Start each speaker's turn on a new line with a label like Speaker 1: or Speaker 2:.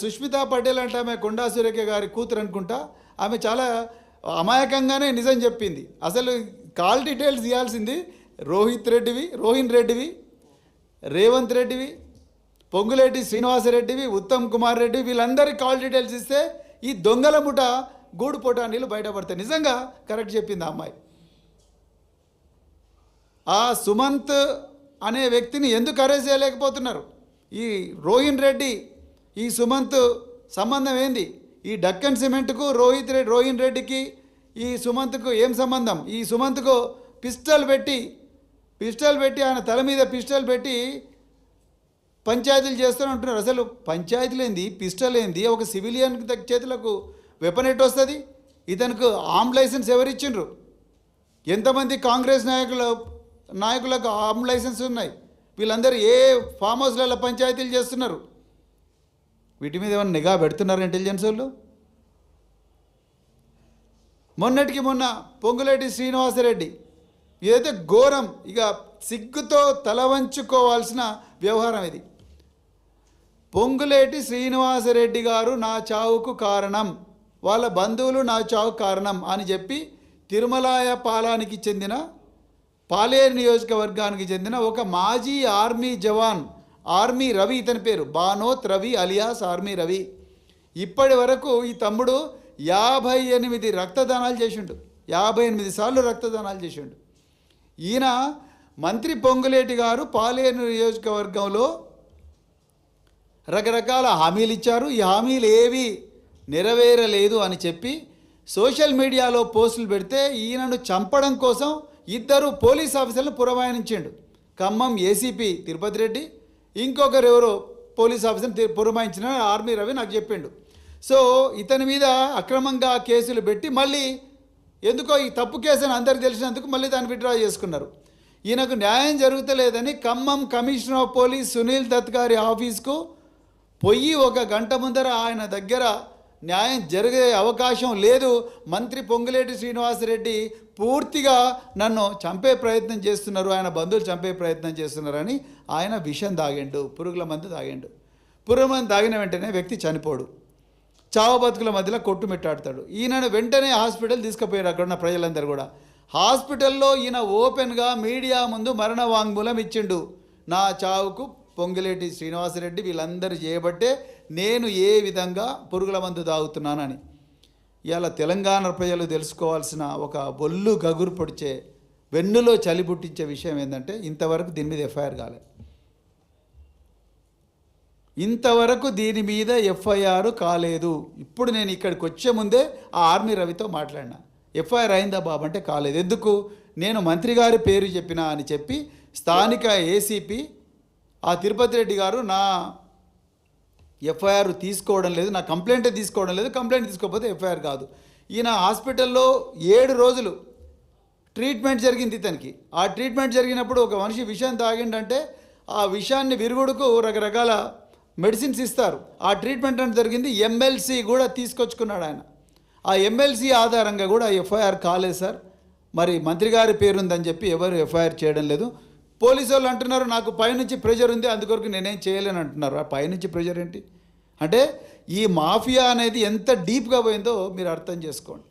Speaker 1: సుష్మితా పటేల్ అంటే ఆమె కొండా సురేఖ గారి కూతురు అనుకుంటా. ఆమె చాలా అమాయకంగానే నిజం చెప్పింది. అసలు కాల్ డీటెయిల్స్ ఇవ్వాల్సింది రోహిన్ రెడ్డివి, రేవంత్ రెడ్డివి, పొంగులేటి శ్రీనివాసరెడ్డివి, ఉత్తమ్ కుమార్ రెడ్డి, వీళ్ళందరికీ కాల్ డీటెయిల్స్ ఇస్తే ఈ దొంగల ముఠ గూడు పొటానీలు బయటపడతాయి. నిజంగా కరెక్ట్ చెప్పింది ఆ అమ్మాయి. ఆ సుమంత్ అనే వ్యక్తిని ఎందుకు అరెస్ట్ చేయలేకపోతున్నారు? ఈ రోహిన్ రెడ్డి ఈ సుమంత్ సంబంధం ఏంది? ఈ డక్కన్ సిమెంట్కు రోహిన్ రెడ్డికి ఈ సుమంత్కు ఏం సంబంధం? ఈ సుమంత్కు పిస్టల్ పెట్టి ఆయన తల మీద పిస్టల్ పెట్టి పంచాయతీలు చేస్తూనే ఉంటున్నారు. అసలు పంచాయతీలు ఏంది, పిస్టల్ ఏంది? ఒక సివిలియన్ చేతులకు వెపన్ ఎట్ వస్తుంది? ఇతనికి ఆర్మ్ లైసెన్స్ ఎవరిచ్చిండ్రు? ఎంతమంది కాంగ్రెస్ నాయకులకు ఆర్మ్ లైసెన్స్ ఉన్నాయి? వీళ్ళందరూ ఏ ఫామ్ హౌస్లలో పంచాయతీలు చేస్తున్నారు? వీటి మీద ఏమైనా నిఘా పెడుతున్నారు ఇంటెలిజెన్స్ వాళ్ళు? మొన్నటికి మొన్న పొంగులేటి శ్రీనివాసరెడ్డి, ఇదైతే ఘోరం. ఇక సిగ్గుతో తల వంచుకోవాల్సిన వ్యవహారం ఇది. పొంగులేటి శ్రీనివాసరెడ్డి గారు నా చావుకు కారణం, వాళ్ళ బంధువులు నా చావుకు కారణం అని చెప్పి తిరుమలాయ పాలానికి చెందిన పాలేరు నియోజకవర్గానికి చెందిన ఒక మాజీ ఆర్మీ జవాన్, ఆర్మీ రవి, ఇతని పేరు బానోత్ రవి అలియాస్ ఆర్మీ రవి. ఇప్పటి వరకు ఈ తమ్ముడు 58 రక్తదానాలు చేసిండు, 58 సార్లు రక్తదానాలు చేసిండు. ఈయన మంత్రి పొంగులేటి గారు పాలేరు నియోజకవర్గంలో రకరకాల హామీలు ఇచ్చారు. ఈ హామీలు ఏవి నెరవేరలేదు అని చెప్పి సోషల్ మీడియాలో పోస్టులు పెడితే ఈయనను చంపడం కోసం 2 పోలీస్ ఆఫీసర్లను పురమాయించిండు. ఖమ్మం ఏసీపీ తిరుపతి రెడ్డి, ఇంకొకరు ఎవరో పోలీస్ ఆఫీసర్ని పురమాయించిన ఆర్మీ రవి నాకు చెప్పిండు. సో ఇతని మీద అక్రమంగా కేసులు పెట్టి మళ్ళీ ఎందుకో ఈ తప్పు కేసు అని అందరికి తెలిసినందుకు మళ్ళీ దాన్ని విత్డ్రా చేసుకున్నారు. ఈయనకు న్యాయం జరుగుతలేదని Khammam commissioner of police Sunil Dutt గారి ఆఫీస్కు పోయి 1 గంట ముందర ఆయన దగ్గర న్యాయం జరిగే అవకాశం లేదు, మంత్రి పొంగులేటి శ్రీనివాసరెడ్డి పూర్తిగా నన్ను చంపే ప్రయత్నం చేస్తున్నారు, ఆయన బంధువులు చంపే ప్రయత్నం చేస్తున్నారని ఆయన విషం తాగిండు, పురుగుల మందు తాగిండు. పురుగుల మందు తాగిన వెంటనే వ్యక్తి చనిపోడు, చావు బతుకుల మధ్యలో కొట్టుమిట్టాడతాడు. ఈయనను వెంటనే హాస్పిటల్ తీసుకుపోయారు. అక్కడ ఉన్న ప్రజలందరూ కూడా హాస్పిటల్లో ఈయన ఓపెన్గా మీడియా ముందు మరణ వాంగ్మూలం ఇచ్చిండు. నా చావుకు పొంగులేటి శ్రీనివాసరెడ్డి వీళ్ళందరూ చేయబట్టే నేను ఏ విధంగా పురుగుల మందు తాగుతున్నానని. ఇవాళ తెలంగాణ ప్రజలు తెలుసుకోవాల్సిన ఒక బొల్లు గగురు పొడిచే, వెన్నులో చలి పుట్టించే విషయం ఏంటంటే ఇంతవరకు దీని మీద ఎఫ్ఐఆర్ కాలేదు. ఇంతవరకు దీని మీద ఎఫ్ఐఆర్ కాలేదు. ఇప్పుడు నేను ఇక్కడికి వచ్చే ముందే ఆ ఆర్మీ రవితో మాట్లాడినా, ఎఫ్ఐఆర్ అయిందా బాబు అంటే కాలేదు. ఎందుకు? నేను మంత్రి గారి పేరు చెప్పినా అని చెప్పి స్థానిక ఏసీపీ ఆ తిరుపతి రెడ్డి గారు నా ఎఫ్ఐఆర్ తీసుకోవడం లేదు, నా కంప్లైంటే తీసుకోవడం లేదు, కంప్లైంట్ తీసుకోకపోతే ఎఫ్ఐఆర్ కాదు. ఈయన హాస్పిటల్లో 7 రోజులు ట్రీట్మెంట్ జరిగింది ఇతనికి. ఆ ట్రీట్మెంట్ జరిగినప్పుడు ఒక మనిషి విషం తాగిండంటే ఆ విషాన్ని విరుగుడుకు రకరకాల మెడిసిన్స్ ఇస్తారు. ఆ ట్రీట్మెంట్ అంటే జరిగింది. ఎమ్మెల్సీ కూడా తీసుకొచ్చుకున్నాడు ఆయన. ఆ ఎమ్మెల్సీ ఆధారంగా కూడా ఎఫ్ఐఆర్ కాలేదు సార్. మరి మంత్రి గారి పేరుందని చెప్పి ఎవరు ఎఫ్ఐఆర్ చేయడం లేదు. పోలీసు వాళ్ళు అంటున్నారు నాకు పైనుంచి ప్రెషర్ ఉంది అందుకొరకు నేనేం చేయలేని అంటున్నారు. ఆ పైనుంచి ప్రెషర్ ఏంటి అంటే ఈ మాఫియా అనేది ఎంత డీప్గా పోయిందో మీరు అర్థం చేసుకోండి.